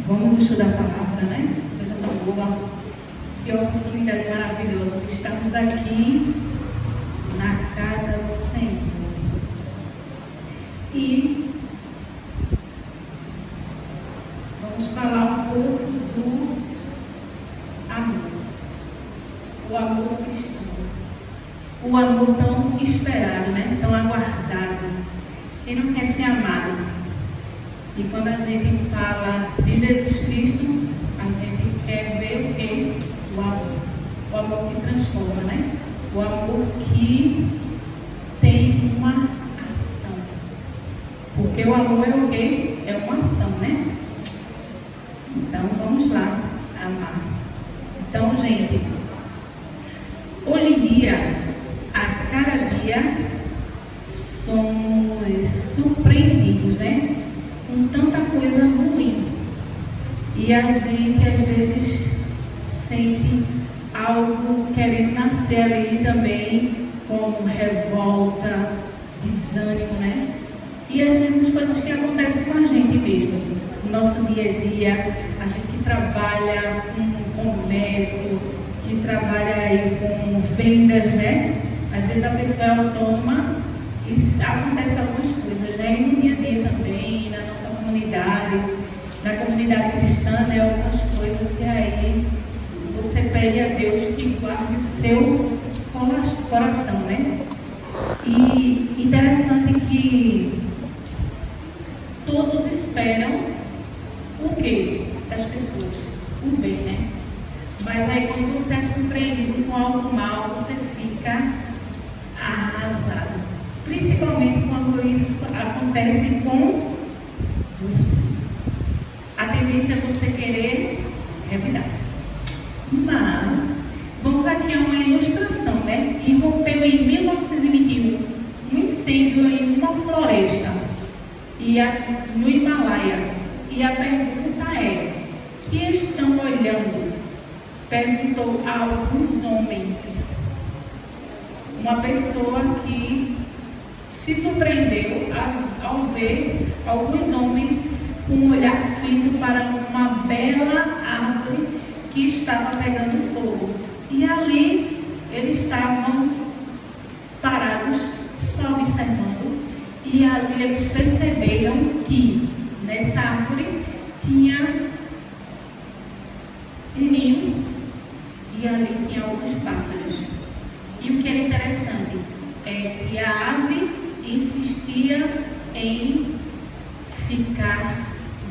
Vamos estudar a palavra, né? Coisa tão boa. Que oportunidade maravilhosa de estarmos aqui na casa do Senhor. E vamos falar um pouco do amor. O amor cristão. O amor tão esperado, né? Tão aguardado. Quem não quer ser amado? E quando a gente fala de Jesus Cristo, a gente quer ver o quê? O amor. O amor que transforma, né? O amor que tem uma ação. Porque o amor é o quê? É uma ação, né? Então vamos lá, amar. Então, gente, hoje em dia, a cada dia, somos surpreendidos, né? Com tanta coisa ruim. E a gente às vezes sente algo querendo nascer ali também, como revolta, desânimo, né? E às vezes coisas que acontecem com a gente mesmo, no nosso dia a dia, a gente que trabalha com comércio, que trabalha aí com vendas, né? Às vezes a pessoa é autônoma e acontece algumas coisas, né? E no dia a dia também, na nossa comunidade, na comunidade cristã, né? Algumas coisas, e aí você pede a Deus que guarde o seu coração, né? E interessante que todos esperam o quê? Das pessoas? O bem, né? Mas aí quando você é surpreendido com algo mal, você fica arrasado. Principalmente quando isso acontece com você. A tendência é você querer revidar. Mas, vamos aqui a uma ilustração, né? Irrompeu em 1921 um incêndio em uma floresta no Himalaia. E a pergunta é: que estão olhando? Perguntou a alguns homens. Uma pessoa que se surpreendeu ao ver alguns homens com um olhar fito para uma bela árvore que estava pegando fogo. E ali eles estavam parados, só observando. E ali eles perceberam que nessa árvore tinha um ninho e ali tinha alguns pássaros. E o que era interessante é que a ave insistia em ficar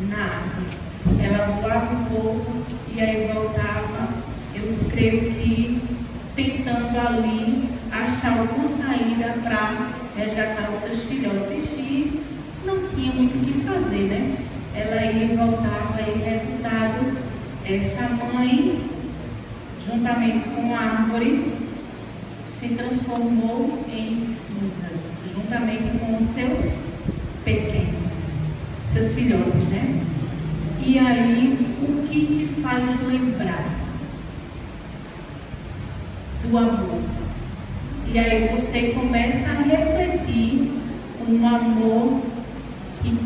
na árvore. Ela voava um pouco e aí voltava, eu creio que tentando ali achar alguma saída para resgatar os seus filhotes, e não tinha muito o que fazer, né? Ela ia e voltava, e resultado, essa mãe, juntamente com a árvore, se transformou em cinzas, juntamente com os seus pequenos, seus filhotes, né? E aí, o que te faz lembrar do amor? E aí você começa a refletir um amor que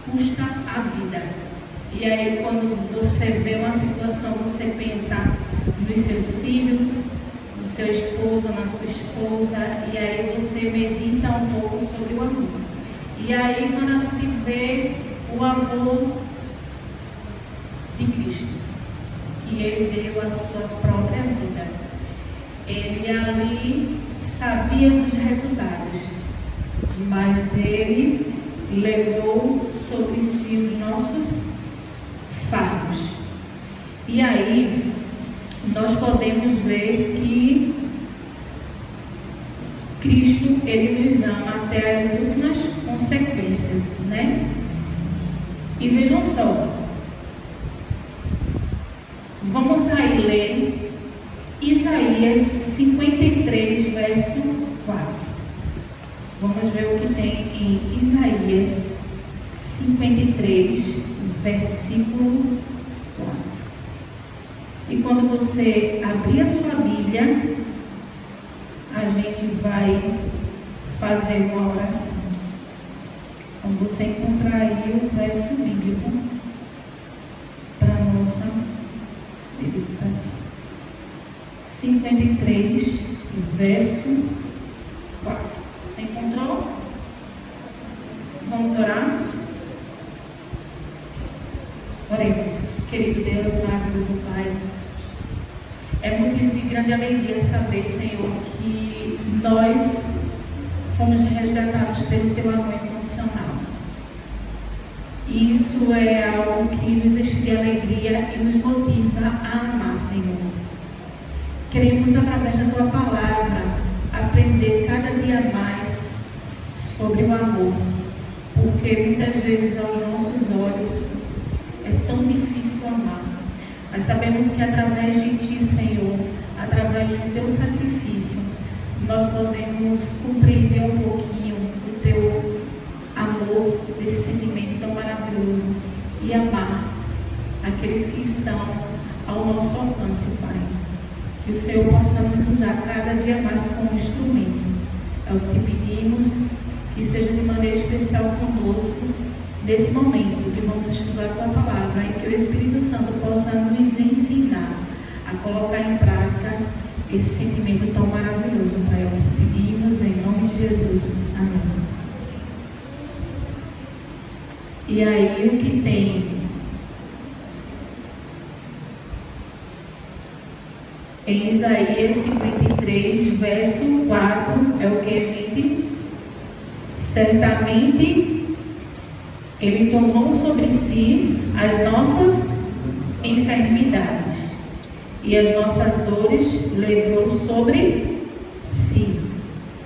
custa a vida. E aí, quando você vê uma situação, você pensa nos seus filhos, no seu esposo, na sua esposa, e aí você medita um pouco sobre o amor. E aí, quando a gente vê o amor de Cristo, que Ele deu a sua própria vida, Ele ali sabia dos resultados, mas Ele levou sobre si os nossos fardos. E aí nós podemos ver que Cristo, Ele nos ama até as últimas consequências, né? E vejam só, vamos aí ler Isaías 53, verso 4. Vamos ver o que tem em Isaías 53, versículo 4. E quando você abrir a sua Bíblia, a gente vai fazer uma oração. Quando você encontrar aí o verso bíblico, 53, verso 4. Você encontrou? Vamos orar? Oremos. Querido Deus, maravilhoso Pai, é motivo de grande alegria saber, Senhor, que nós fomos resgatados pelo Teu amor incondicional. E isso é algo que nos enche de alegria e nos motiva a amar, Senhor. Queremos, através da Tua palavra, aprender cada dia mais sobre o amor, porque muitas vezes aos nossos olhos é tão difícil amar. Mas sabemos que através de Ti, Senhor, através do Teu sacrifício, nós podemos compreender um pouquinho o Teu amor, desse sentimento tão maravilhoso, e amar aqueles que estão ao nosso alcance, Pai. Que o Senhor possa nos usar cada dia mais como instrumento. É o que pedimos, que seja de maneira especial conosco, nesse momento que vamos estudar a Tua palavra, e que o Espírito Santo possa nos ensinar a colocar em prática esse sentimento tão maravilhoso, Pai. É o que pedimos, em nome de Jesus. Amém. E aí o que tem em Isaías 53, verso 4, é o que, gente? Certamente Ele tomou sobre si as nossas enfermidades e as nossas dores levou sobre si.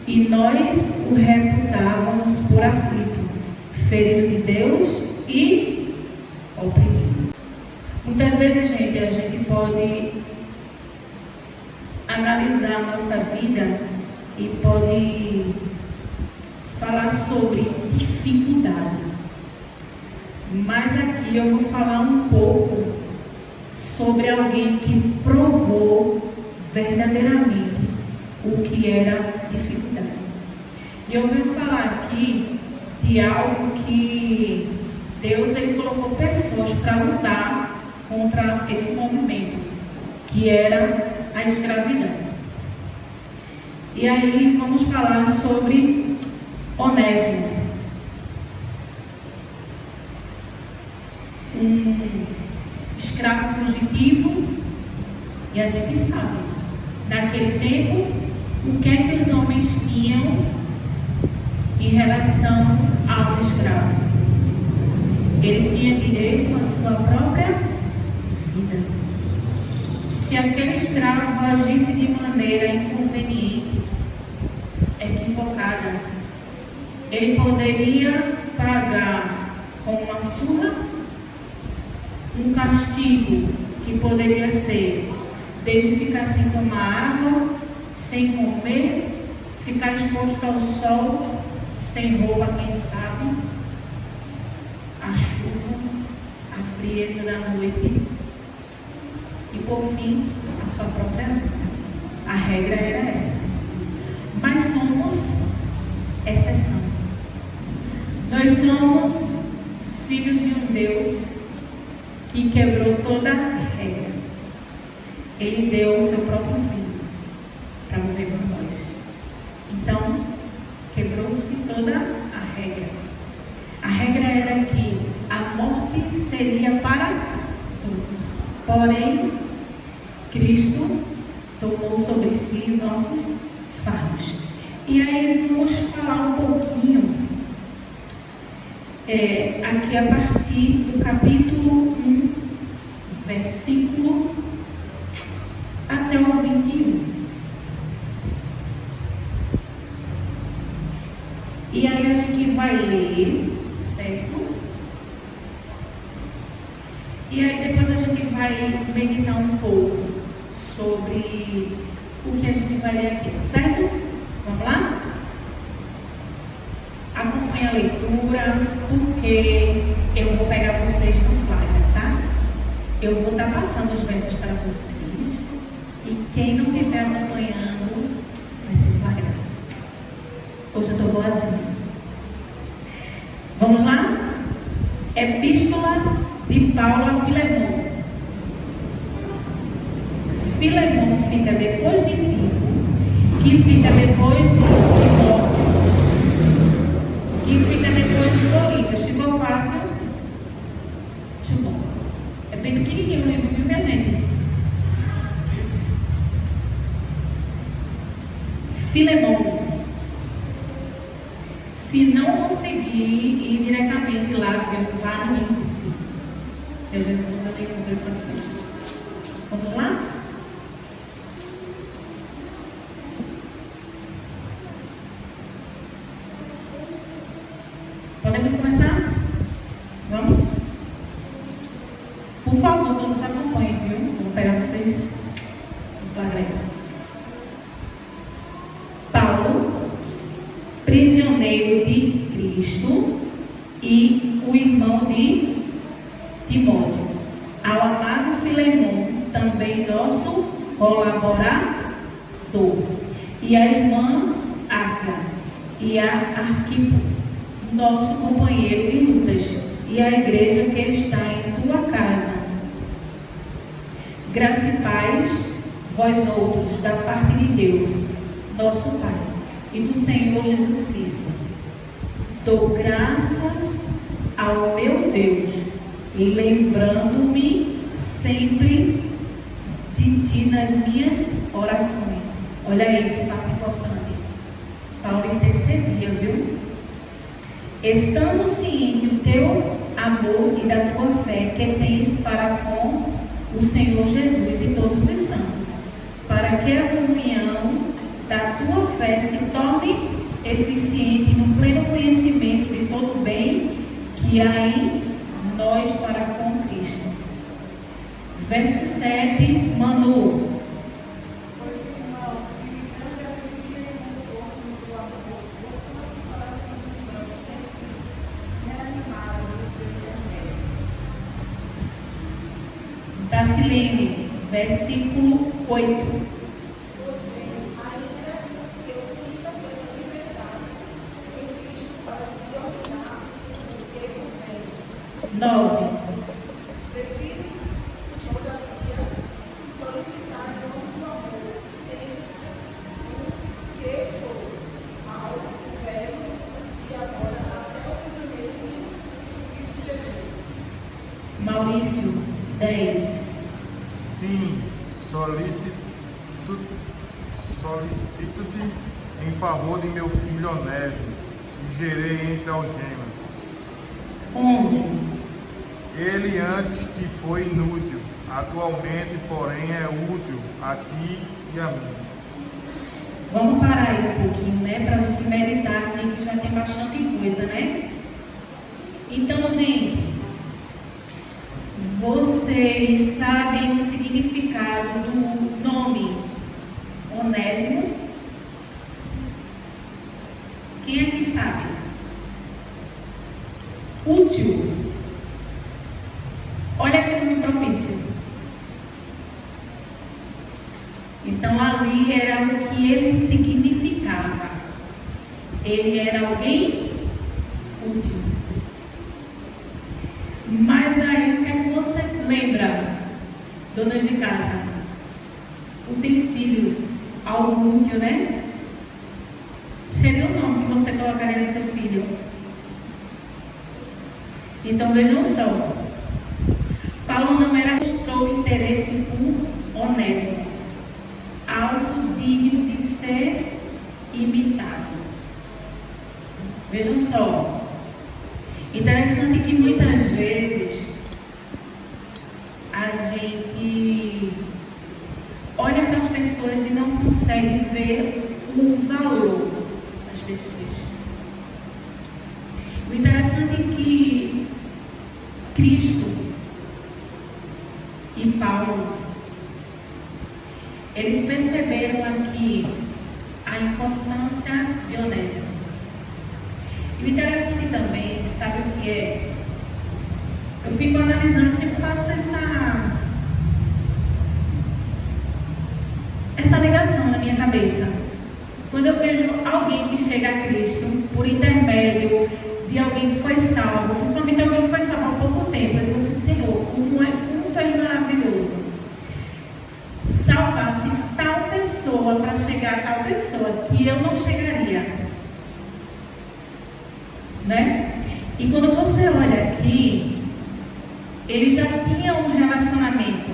E nós o reputávamos por aflito, ferido de Deus e oprimido. Muitas vezes, gente, a gente pode analisar a nossa vida e pode falar sobre dificuldade. Mas aqui eu vou falar um pouco sobre alguém que provou verdadeiramente o que era dificuldade. E eu venho falar aqui de algo que Deus ele colocou pessoas para lutar contra esse movimento, que era a escravidão. E aí vamos falar sobre Onésimo, um escravo fugitivo. E a gente sabe, naquele tempo, o que é que os homens tinham em relação ao escravo? Ele tinha direito à sua própria vida. Se aquele escravo agisse de maneira inconveniente, equivocada, ele poderia pagar com uma surra, um castigo que poderia ser desde ficar sem tomar água, sem comer, ficar exposto ao sol, sem roupa, quem sabe, a chuva, a frieza da noite e, por fim, a sua própria vida. A regra era essa. Mas somos exceção. Nós somos filhos de um Deus que quebrou toda a regra. Ele deu o seu próprio filho para morrer por nós. Então, quebrou-se toda a regra. A regra era que a morte seria para todos. Porém, Cristo tomou sobre si nossos fardos. E aí vamos falar um pouquinho aqui a partir do capítulo 1, versículo até o 21. E aí a gente vai ler, certo? E aí depois a gente vai meditar um pouco sobre o que a gente vai ler aqui, certo? Vamos lá? Acompanhe a leitura, porque eu vou pegar vocês no flyer, tá? Eu vou estar passando os versos para vocês, e quem não estiver acompanhando vai ser flagrado. Hoje eu estou boazinha. Vamos lá? Epístola de Paulo a Filemão. Filemão fica depois de Tito, que fica depois de Timóteo, que fica depois de Coríntios. Ficou fácil? Timóteo. É bem pequenininho o livro, viu, minha gente? Filemão. Se não conseguir ir diretamente lá, vá no índice. Eu já não tenho como eu faço isso. Vamos lá? Podemos começar? Vamos? Por favor, todos acompanhem, viu? Vou pegar vocês no flagrante. Paulo, prisioneiro de Cristo, e o irmão de Timóteo, ao amado Filemão, também nosso colaborador, e a irmã Áfia, e a Arquipo, nosso companheiro de lutas, e a igreja que está em tua casa. Graça e paz, vós outros, da parte de Deus, nosso Pai, e do Senhor Jesus Cristo. Dou graças ao meu Deus, lembrando-me sempre de ti nas minhas orações. Olha aí que parte importante. Paulo intercedia, viu? Estando ciente do teu amor e da tua fé que tens para com o Senhor Jesus e todos os santos, para que a comunhão da tua fé se torne eficiente no pleno conhecimento de todo o bem que há em nós para com Cristo. Verso 7, Manu. Tacilene, versículo 8. 9. Prefiro, todavia, solicitar o amor, sendo que sou mal, velho e agora até o prisioneiro de Cristo Jesus. Maurício, 10. Sim, solicito-te em favor de meu filho Onésimo, que gerei entre algemas. 11. Ele antes te foi inútil, atualmente, porém, é útil a ti e a mim. Vamos parar aí um pouquinho, né? Para a gente meditar aqui, que já tem bastante coisa, né? Então, gente, vocês sabem o significado do nome Onésimo? Quem aqui sabe? Útil. Olha que nome propício. Então ali era o que ele significava. Ele era alguém útil. Mas aí o que é que você lembra, donas de casa? Utensílios, algo útil, né? Seria o nome que você colocaria no seu filho. Então vejam só. Paulo não mostrou interesse por Onésimo, algo digno de ser imitado. Vejam só. Interessante que muitas vezes a gente olha para as pessoas e não consegue ver o valor das pessoas. O interessante é que Cristo e Paulo, eles perceberam aqui a importância de Onésimo. E o interessante também, sabe o que é? Eu fico analisando, sempre faço essa ligação na minha cabeça. Quando eu vejo alguém que chega a Cristo por intermédio de alguém que foi salvo, principalmente alguém que foi salvo há pouco tempo, eu digo assim, Senhor, como tu és maravilhoso. salvasse tal pessoa para chegar a tal pessoa, que eu não chegaria. Né? E quando você olha aqui, ele já tinha um relacionamento,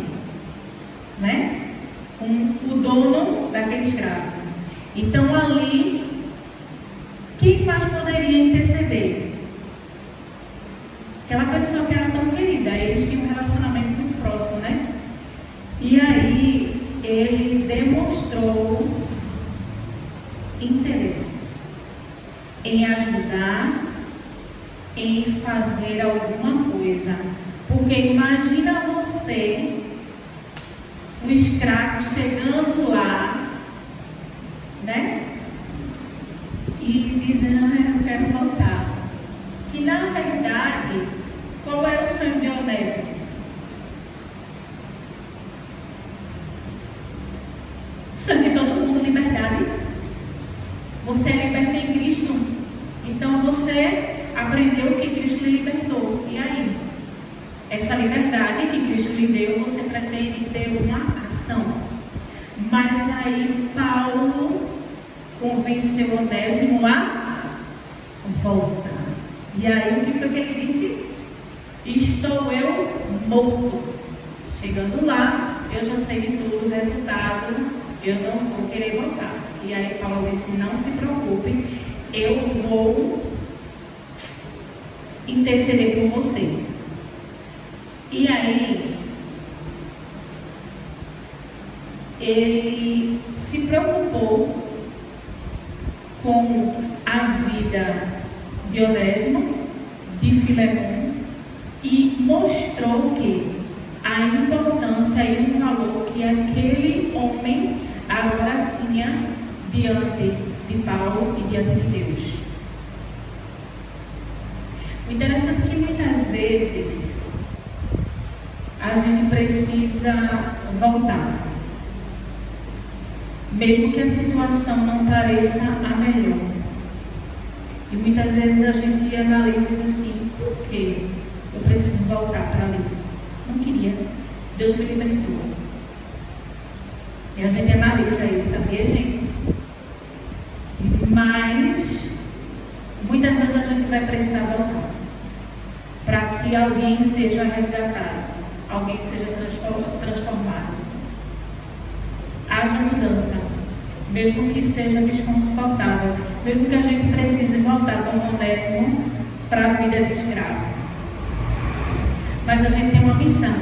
né, com o dono daquele escravo. Então ali, quem mais poderia interceder? Aquela pessoa que era tão querida. Eles tinham um relacionamento muito próximo, né? E aí ele demonstrou interesse em ajudar, em fazer alguma coisa. Porque imagina você, o escravo, chegando lá, né? E dizendo, eu quero voltar. Que na verdade, qual era o sonho de Onésimo? O sonho de todo mundo, liberdade. Você é liberto em Cristo. Então você aprendeu que Cristo lhe libertou. E aí? Essa liberdade que Cristo lhe deu, você pretende ter uma ação. Mas aí Paulo convenceu Onésimo a voltar. E aí o que foi que ele disse? Estou eu morto. Chegando lá, eu já sei de tudo o resultado, eu não vou querer voltar. E aí Paulo disse, não se preocupe, eu vou interceder por você. E aí ele se preocupou com a vida de Onésimo, de Filemon, e mostrou que a importância e o valor que aquele homem agora tinha diante de Paulo e diante de Deus. O interessante é que muitas vezes a gente precisa voltar, mesmo que a situação não pareça a melhor. E muitas vezes a gente analisa e diz assim, por que eu preciso voltar para ali? Não queria, Deus me libertou. E a gente analisa isso, sabia, gente? Mas muitas vezes a gente vai precisar voltar para que alguém seja resgatado, alguém seja transformado. Haja mudança, mesmo que seja desconfortável, mesmo que a gente precise voltar como Onésimo para a vida de escravo. Mas a gente tem uma missão,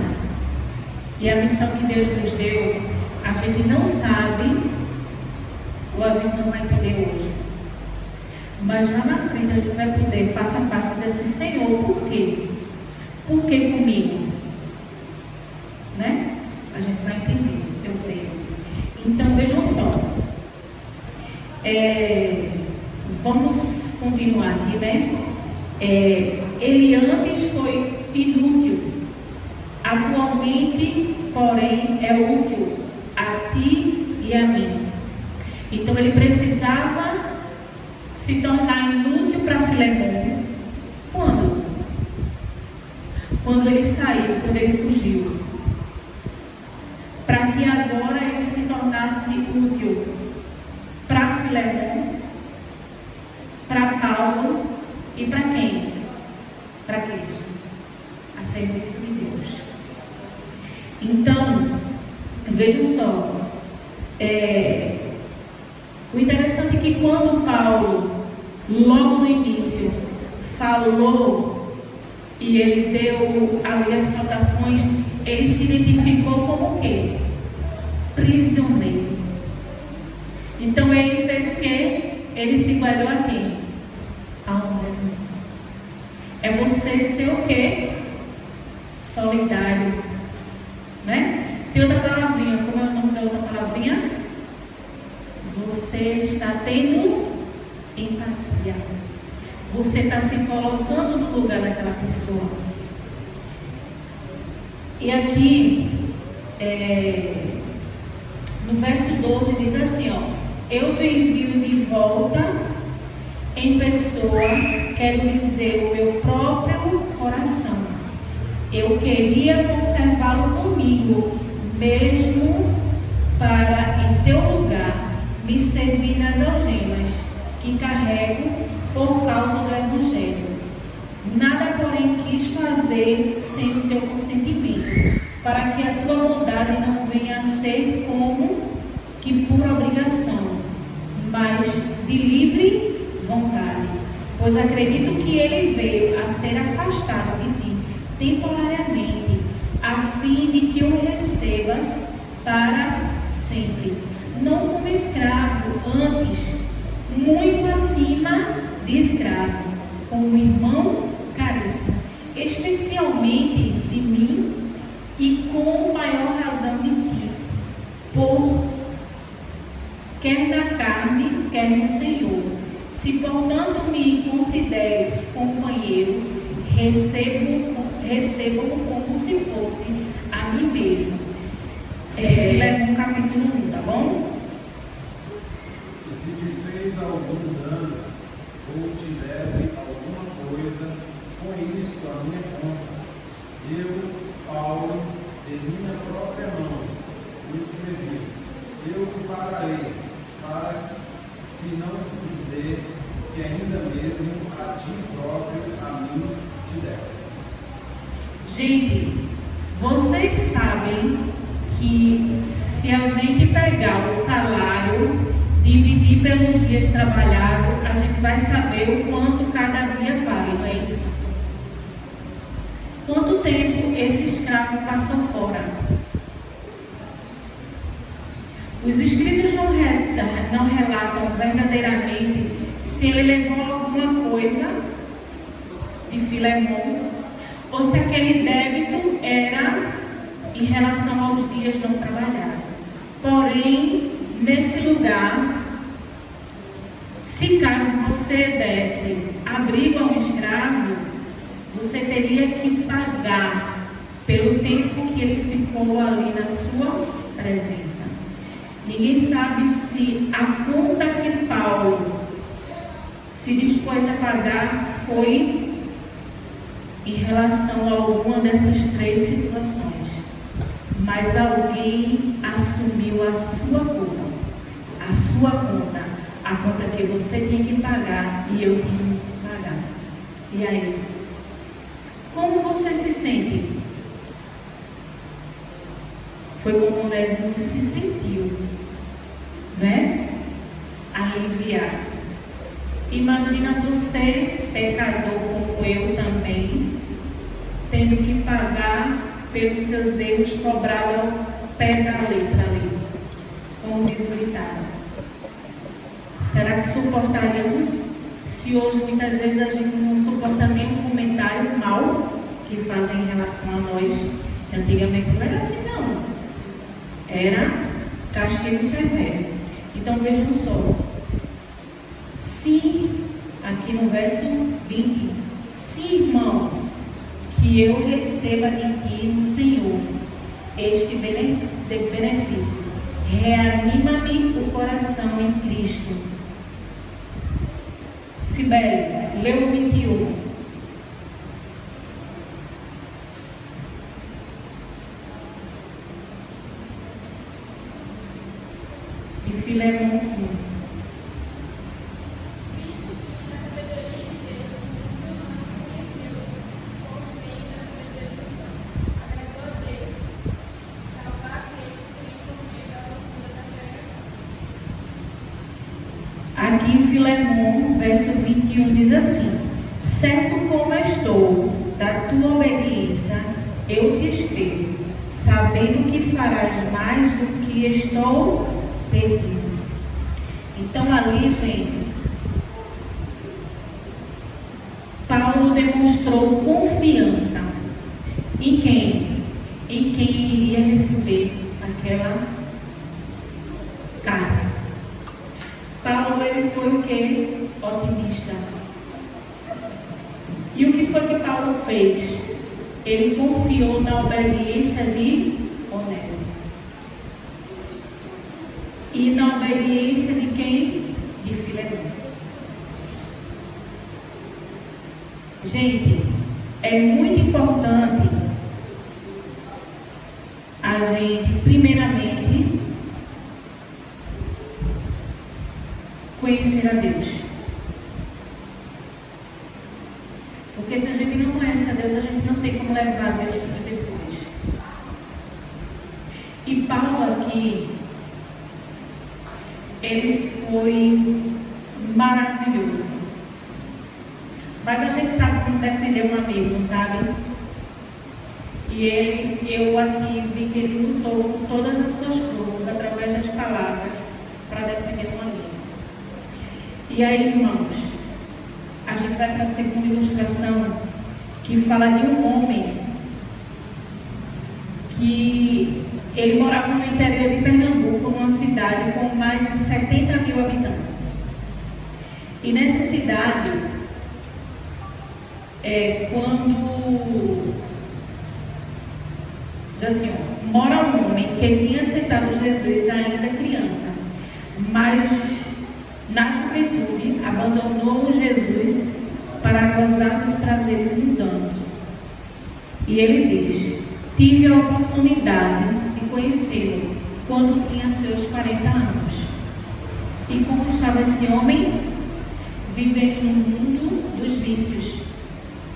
e a missão que Deus nos deu, a gente não sabe, ou a gente não vai entender hoje. Mas lá na frente a gente vai poder, face a face, dizer assim, Senhor, por quê? Por que comigo? Né? A gente vai entender, eu creio. Então vejam só. Vamos continuar aqui, né? Ele antes foi inútil. Atualmente, porém, é útil a ti e a mim. Então ele precisava se tornar inútil para Filemon. Quando? Quando ele saiu, quando ele fugiu. Para que agora ele se tornasse útil para Filemon, para Paulo e para quem? Para Cristo, a serviço de Deus. Então, vejam só, o interessante é que quando Paulo, logo no início, falou e ele deu ali as saudações, ele se identificou como o quê? Prisioneiro. Então ele fez o quê? Ele se igualou a quem? A Onésimo. É você ser o quê? Solidário. Né? Tem outra palavrinha, como é o nome da outra palavrinha? Você está tendo empatia. Você está se colocando no lugar daquela pessoa. E aqui, no verso 12 diz assim, ó, eu te envio de volta em pessoa, quero dizer, o meu próprio coração. Eu queria conservá-lo comigo, mesmo para, em teu lugar, me servir nas algemas que carrego por causa do Evangelho. Nada, porém, quis fazer sem o teu consentimento, para que a tua bondade não venha a ser como que por obrigação, mas de livre vontade. Pois acredito que ele veio a ser afastado de ti temporariamente, a fim de que o recebas para sempre, não como escravo, antes, muito acima de escravo, como irmão caríssimo, especialmente de mim e com maior razão de ti, por quer na carne, quer no Senhor. Se portanto me consideres companheiro, recebo-o como se fosse a mim mesmo. Filemão capítulo 1, tá bom? E se te fez algum dano, ou te deve alguma coisa, com isso a minha conta. Eu, Paulo, de minha própria mão, lhe escrevi. Eu o pagarei, para que não dizer que ainda mesmo a ti próprio a mim te deves. Gente, vocês sabem que se a gente pegar o salário, dividir pelos dias trabalhados, a gente vai saber o quanto cada dia vale, não é isso? Quanto tempo esse escravo passou fora? Os escritos não relatam verdadeiramente se ele levou alguma coisa de Filemão ou se aquele débito era em relação aos dias não trabalhados. Porém, nesse lugar, se caso você desse abrigo a um escravo, você teria que pagar pelo tempo que ele ficou ali na sua presença. Ninguém sabe se a conta que Paulo se dispôs a pagar foi em relação a alguma dessas três situações. Mas alguém assumiu a sua conta, a conta que você tem que pagar e eu tenho que pagar. E aí? Como você se sente? Foi como Onésimo se sentiu, né? Aliviado. Imagina você, pecador como eu também, tendo que pagar pelos seus erros, cobrado ao pé da letra ali, como diz o ditado. Será que suportaríamos se hoje muitas vezes a gente não suporta nenhum comentário mal que fazem em relação a nós? Que antigamente não era assim, não. Era castigo severo. Então vejam só. Se, aqui no verso 20, se, irmão, que eu receba de ti no Senhor este benefício, reanima-me o coração em Cristo. Sibeli, lê o 21. De Filemão 1. Aqui em Filemão, verso 21, diz assim: certo como estou da tua obediência, eu te escrevo, sabendo que farás mais do que estou pedindo. Então ali, gente, Paulo demonstrou confiança em quem? Em quem iria receber aquela carta. Paulo, ele foi o quê? Otimista. E o que foi que Paulo fez? Ele confiou na obediência de Onésimo. E na obediência de quem? De Filemão. Gente, é muito importante a gente, primeiramente, conhecer a Deus. Porque se a gente não conhece a Deus, a gente não tem como levar Deus para as pessoas. E Paulo aqui, ele foi maravilhoso. Mas a gente sabe como defender um amigo, não sabe? E eu aqui vi que ele lutou com todas as suas forças, através das palavras, para defender um amigo. E aí, irmãos, a gente vai para a segunda ilustração, que fala de um homem que ele morava no interior de Pernambuco, numa cidade com mais de 70 mil habitantes. E nessa cidade, quando diz assim, mora um homem que tinha aceitado Jesus ainda criança, mas na juventude abandonou Jesus para gozar dos prazeres mundanos. E ele diz: tive a oportunidade de conhecê-lo quando tinha seus 40 anos. E como estava esse homem? Vivendo no mundo dos vícios.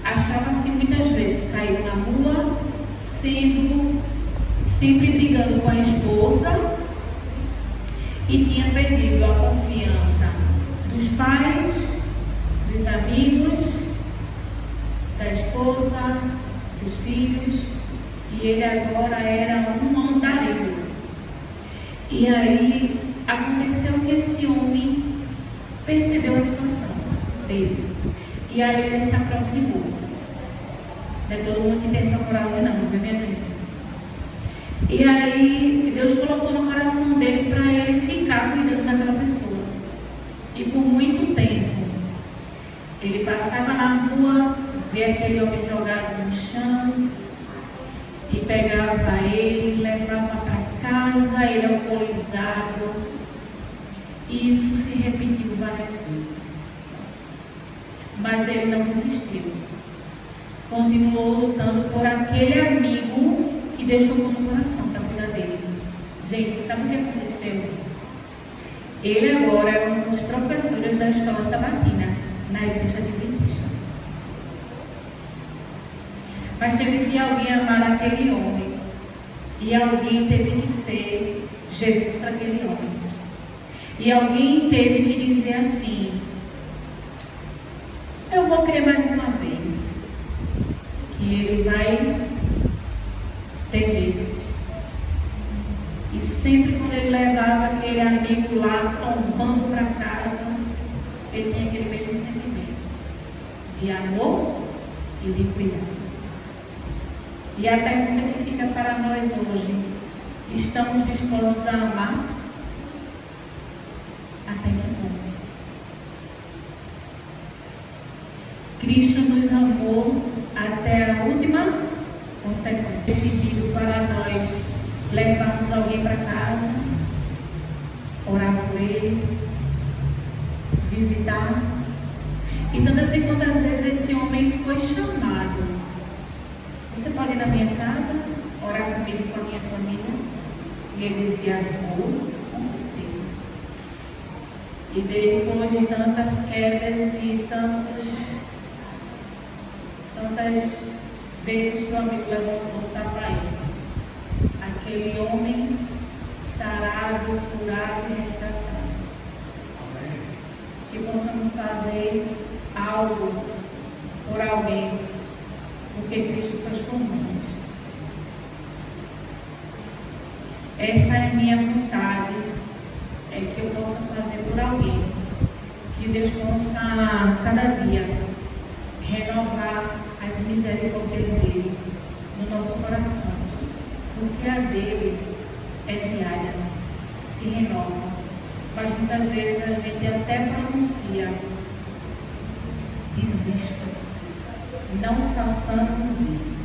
Achava-se muitas vezes caído na rua, sempre brigando com a esposa, e tinha perdido a confiança dos pais, dos amigos, da esposa, dos filhos, e ele agora era um andarilho. E aí aconteceu que esse homem percebeu a situação dele, e aí ele se aproximou. Não é todo mundo que tem essa coragem não, viu minha gente? E aí Deus colocou no coração dele para ele ficar cuidando daquela pessoa. E por muito tempo ele passava na rua, via aquele homem jogado no chão, e pegava ele, levava para casa, ele alcoolizado. E isso se repetiu várias vezes. Mas ele não desistiu. Continuou lutando por aquele amigo que deixou no coração para cuidar dele. Gente, sabe o que aconteceu? Ele agora é um dos professores da escola sabatina, na igreja adventista. Mas teve que alguém amar aquele homem. E alguém teve que ser Jesus para aquele homem. E alguém teve que dizer assim: eu vou crer mais uma vez que ele vai ter jeito. E sempre quando ele levava aquele amigo lá tombando para casa, ele tinha aquele mesmo sentimento de amor e de cuidado. E a pergunta que fica para nós hoje: estamos dispostos a amar? Até que ponto? Cristo nos amou até a última consequência. Pedido para nós levarmos alguém para casa, orar por ele, visitar. E tantas e quantas vezes esse homem foi chamado: você pode ir na minha casa, orar comigo, com a minha família? E ele dizia: vou, com certeza. E depois de tantas quedas e tantas vezes que o amigo levantou para ele, aquele homem sarado, curado e resgatado. Que possamos fazer algo por alguém, porque Cristo fez por nós. Essa é a minha vontade, é que eu possa fazer por alguém, que Deus possa cada dia renovar as misericórdias dele no nosso coração, porque a dele é diária, se renova, mas muitas vezes a gente até pronuncia: desista, não façamos isso.